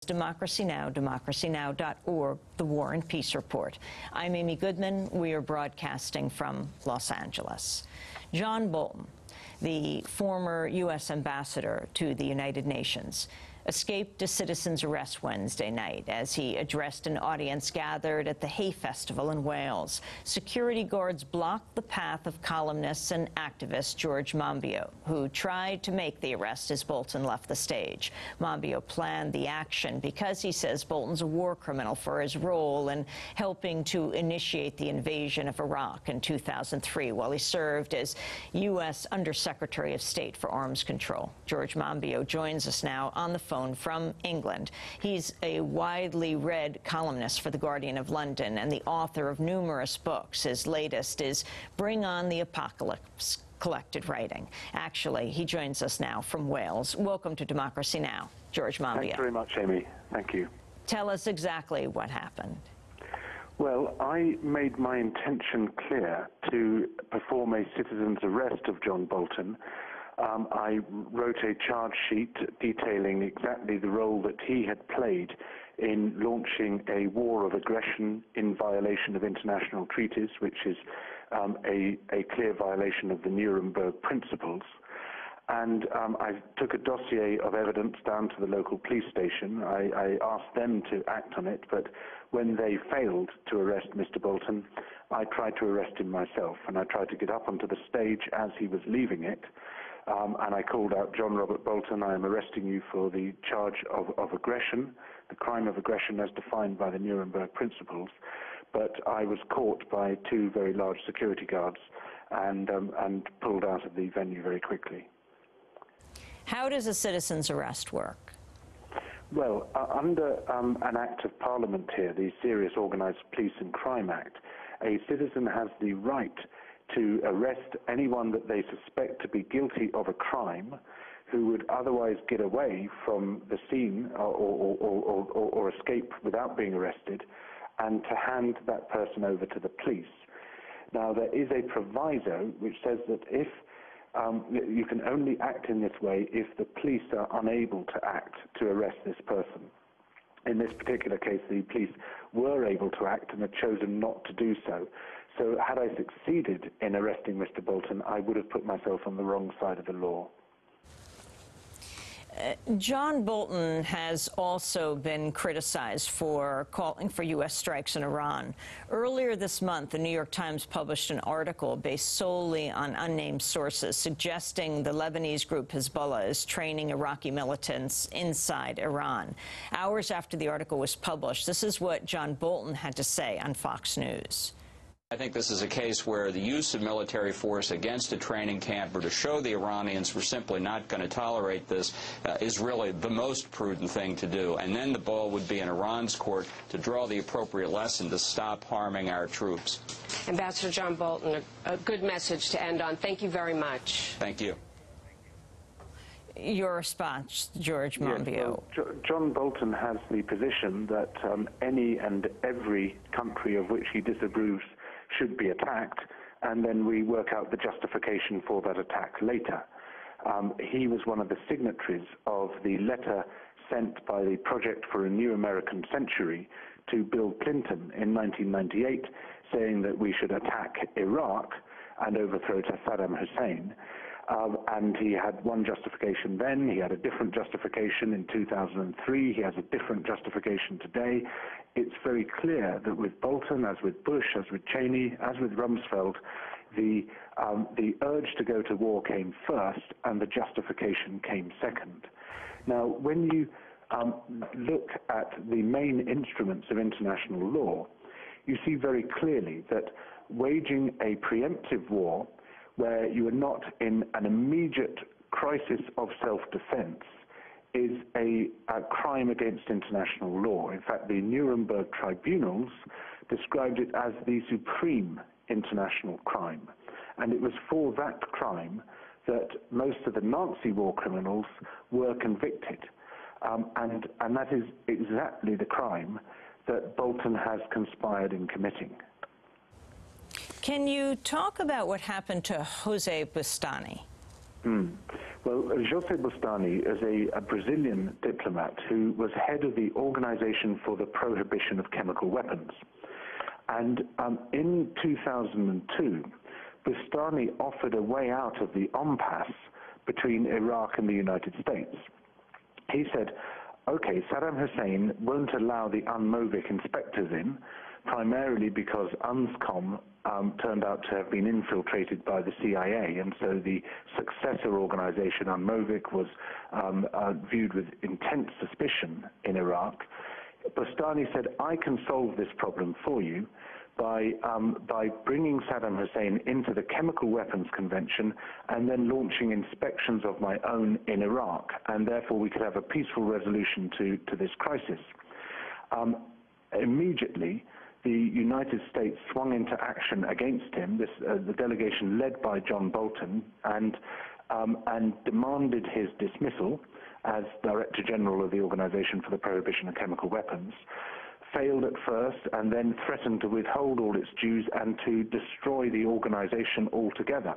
Democracy Now!, democracynow.org, The War and Peace Report. I'm Amy Goodman. We are broadcasting from Los Angeles. John Bolton, the former U.S. ambassador to the United Nations, escaped a citizen's arrest Wednesday night as he addressed an audience gathered at the Hay Festival in Wales. Security guards blocked the path of columnist and activist George Monbiot, who tried to make the arrest as Bolton left the stage. Monbiot planned the action because he says Bolton's a war criminal for his role in helping to initiate the invasion of Iraq in 2003 while he served as U.S. Undersecretary of State for Arms Control. George Monbiot joins us now on the phone from England. He's a widely read columnist for The Guardian of London and the author of numerous books. His latest is Bring on the Apocalypse, Collected Writing. Actually, he joins us now from Wales. Welcome to Democracy Now!, George Monbiot. Thanks very much, Amy. Thank you. Tell us exactly what happened. Well, I made my intention clear to perform a citizen's arrest of John Bolton. I wrote a charge sheet detailing exactly the role that he had played in launching a war of aggression in violation of international treaties, which is a clear violation of the Nuremberg principles. And I took a dossier of evidence down to the local police station. I asked them to act on it, but when they failed to arrest Mr. Bolton, I tried to arrest him myself, and I tried to get up onto the stage as he was leaving it. And I called out, John Robert Bolton, I am arresting you for the charge of aggression, the crime of aggression as defined by the Nuremberg principles. But I was caught by two very large security guards and pulled out of the venue very quickly. How does a citizen's arrest work? Well, under an Act of Parliament here, the Serious Organised Police and Crime Act, a citizen has the right to arrest anyone that they suspect to be guilty of a crime who would otherwise get away from the scene or escape without being arrested, and to hand that person over to the police. Now, there is a proviso which says that if you can only act in this way if the police are unable to act to arrest this person. In this particular case, the police were able to act and had chosen not to do so. So had I succeeded in arresting Mr. Bolton, I would have put myself on the wrong side of the law. John Bolton has also been criticized for calling for U.S. strikes in Iran. Earlier this month, the New York Times published an article based solely on unnamed sources suggesting the Lebanese group Hezbollah is training Iraqi militants inside Iran. Hours after the article was published, this is what John Bolton had to say on Fox News. I think this is a case where the use of military force against a training camp or to show the Iranians we're simply not going to tolerate this is really the most prudent thing to do. And then the ball would be in Iran's court to draw the appropriate lesson to stop harming our troops. Ambassador John Bolton, a good message to end on. Thank you very much. Thank you. Your response, George Monbiot. Yes, well, John Bolton has the position that any and every country of which he disapproves should be attacked, and then we work out the justification for that attack later. He was one of the signatories of the letter sent by the Project for a New American Century to Bill Clinton in 1998, saying that we should attack Iraq and overthrow Saddam Hussein. And he had one justification then, he had a different justification in 2003, he has a different justification today. It's very clear that with Bolton, as with Bush, as with Cheney, as with Rumsfeld, the urge to go to war came first and the justification came second. Now, when you look at the main instruments of international law, you see very clearly that waging a preemptive war where you are not in an immediate crisis of self-defense is a crime against international law. In fact, the Nuremberg tribunals described it as the supreme international crime. And it was for that crime that most of the Nazi war criminals were convicted. And that is exactly the crime that Bolton has conspired in committing. Can you talk about what happened to José Bustani? Well, José Bustani is a Brazilian diplomat who was head of the Organization for the Prohibition of Chemical Weapons. And in 2002, Bustani offered a way out of the impasse between Iraq and the United States. He said, okay, Saddam Hussein won't allow the UNMOVIC inspectors in, primarily because UNSCOM turned out to have been infiltrated by the CIA, and so the successor organization, UNMOVIC, was viewed with intense suspicion in Iraq. Bustani said, I can solve this problem for you by bringing Saddam Hussein into the Chemical Weapons Convention and then launching inspections of my own in Iraq, and therefore we could have a peaceful resolution to this crisis. Immediately, the United States swung into action against him, the delegation led by John Bolton, and demanded his dismissal as Director General of the Organization for the Prohibition of Chemical Weapons, failed at first, and then threatened to withhold all its dues and to destroy the organization altogether,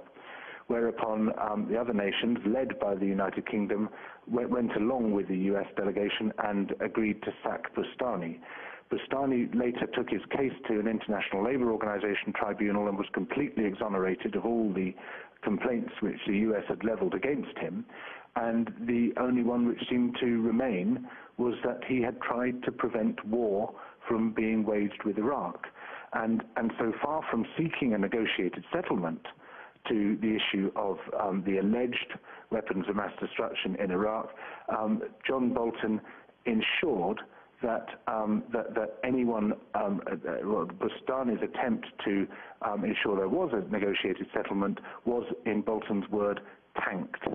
whereupon the other nations, led by the United Kingdom, went along with the US delegation and agreed to sack Bustani. Bustani later took his case to an International Labour Organization tribunal and was completely exonerated of all the complaints which the US had leveled against him, and the only one which seemed to remain was that he had tried to prevent war from being waged with Iraq. And so far from seeking a negotiated settlement to the issue of the alleged weapons of mass destruction in Iraq, John Bolton ensured that anyone, Bustani's attempt to ensure there was a negotiated settlement was, in Bolton's word, tanked.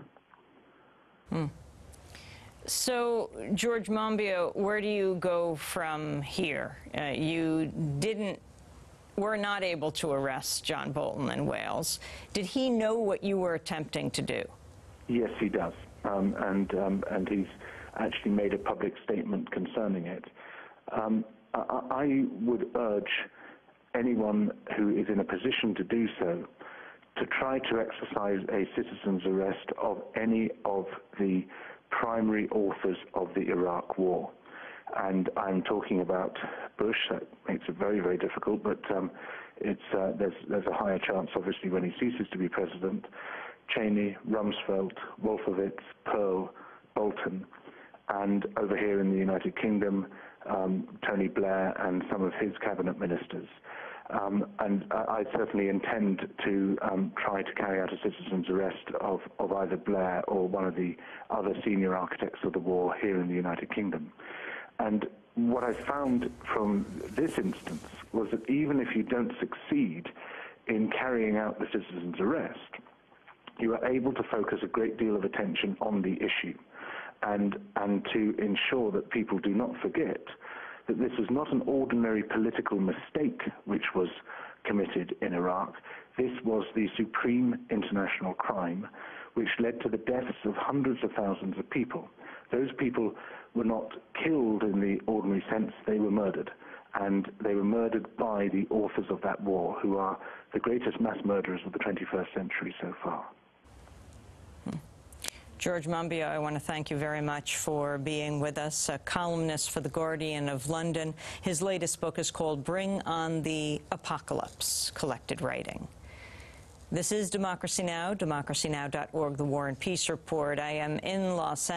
So, George Monbiot, where do you go from here? You were not able to arrest John Bolton in Wales. Did he know what you were attempting to do? Yes, he does, and he's actually made a public statement concerning it. I would urge anyone who is in a position to do so to try to exercise a citizen's arrest of any of the primary authors of the Iraq War. And I'm talking about Bush. That makes it very, very difficult, but there's a higher chance, obviously, when he ceases to be president. Cheney, Rumsfeld, Wolfowitz, Pearl, Bolton, and over here in the United Kingdom, Tony Blair and some of his cabinet ministers. And I certainly intend to try to carry out a citizen's arrest of either Blair or one of the other senior architects of the war here in the United Kingdom. And what I found from this instance was that even if you don't succeed in carrying out the citizen's arrest, you are able to focus a great deal of attention on the issue and to ensure that people do not forget that this was not an ordinary political mistake which was committed in Iraq. This was the supreme international crime which led to the deaths of hundreds of thousands of people. Those people were not killed in the ordinary sense, they were murdered. And they were murdered by the authors of that war, who are the greatest mass murderers of the 21st century so far. George Monbiot, I want to thank you very much for being with us, a columnist for The Guardian of London. His latest book is called Bring on the Apocalypse, Collected Writing. This is Democracy Now!, democracynow.org, The War and Peace Report. I am in Los Angeles.